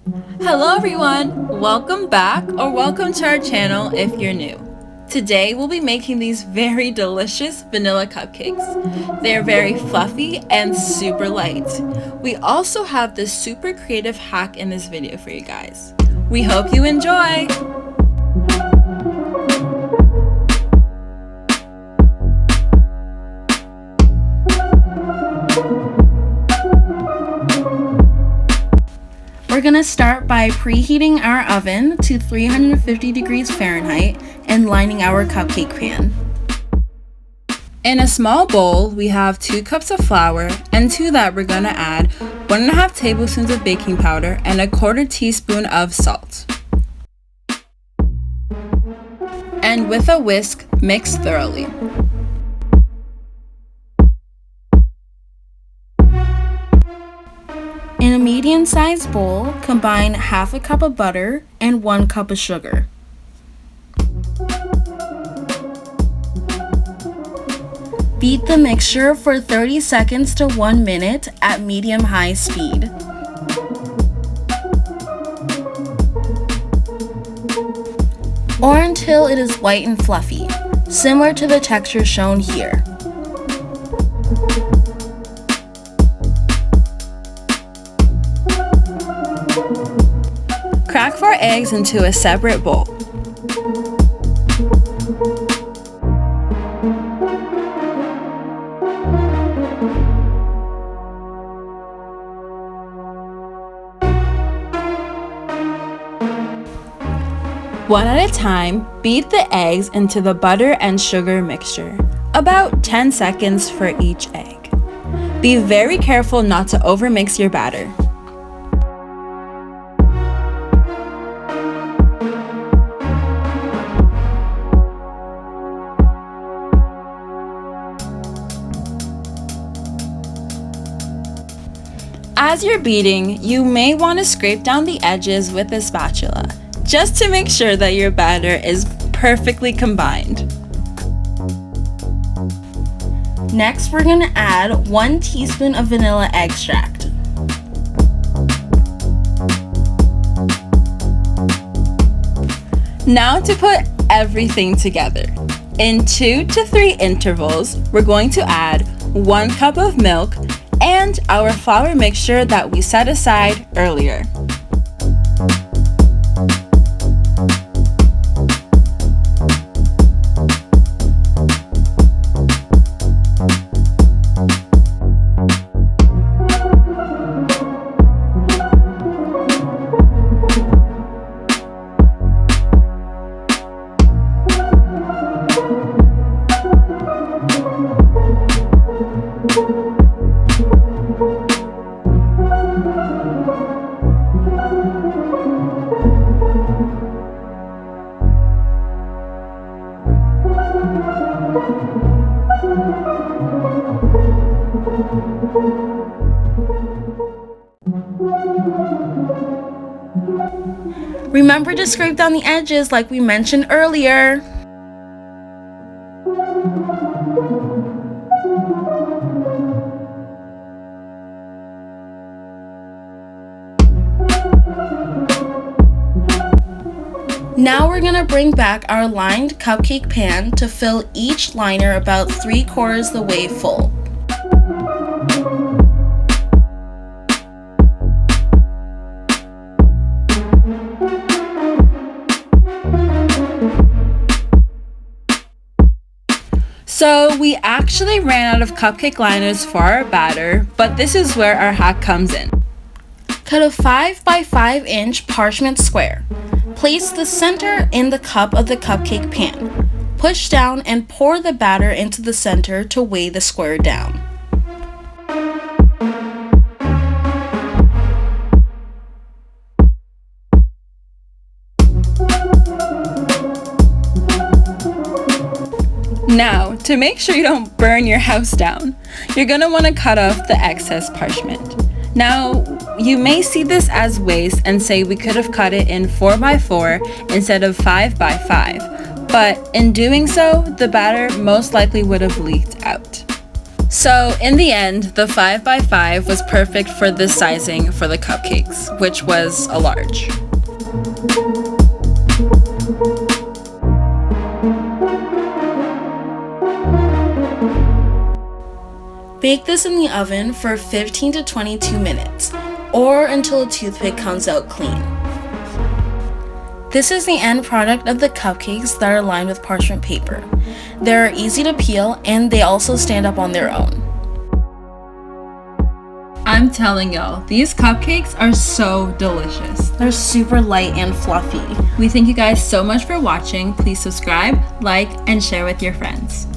Hello everyone! Welcome back or welcome to our channel if you're new. Today we'll be making these very delicious vanilla cupcakes. They're very fluffy and super light. We also have this super creative hack in this video for you guys. We hope you enjoy! We're gonna start by preheating our oven to 350 degrees Fahrenheit and lining our cupcake pan. In a small bowl, we have 2 cups of flour, and to that we're gonna add 1.5 tablespoons of baking powder and 1/4 teaspoon of salt. And with a whisk, mix thoroughly. In a medium-sized bowl, combine 1/2 cup of butter and 1 cup of sugar. Beat the mixture for 30 seconds to 1 minute at medium-high speed. Or until it is white and fluffy, similar to the texture shown here. Crack 4 eggs into a separate bowl. One at a time, beat the eggs into the butter and sugar mixture, about 10 seconds for each egg. Be very careful not to overmix your batter. As you're beating, you may want to scrape down the edges with a spatula, just to make sure that your batter is perfectly combined. Next, we're going to add 1 teaspoon of vanilla extract. Now to put everything together. In 2 to 3 intervals, we're going to add 1 cup of milk and our flour mixture that we set aside earlier. Remember to scrape down the edges like we mentioned earlier. Now we're going to bring back our lined cupcake pan to fill each liner about 3/4 the way full. So we actually ran out of cupcake liners for our batter, but this is where our hack comes in. Cut a 5 by 5 inch parchment square. Place the center in the cup of the cupcake pan. Push down and pour the batter into the center to weigh the square down. Now, to make sure you don't burn your house down, you're going to want to cut off the excess parchment. Now, you may see this as waste and say we could have cut it in 4 by 4 instead of 5 by 5, but in doing so, the batter most likely would have leaked out. So in the end, the 5x5 was perfect for this sizing for the cupcakes, which was a large. Bake this in the oven for 15 to 22 minutes, or until a toothpick comes out clean. This is the end product of the cupcakes that are lined with parchment paper. They're easy to peel and they also stand up on their own. I'm telling y'all, these cupcakes are so delicious. They're super light and fluffy. We thank you guys so much for watching. Please subscribe, like, and share with your friends.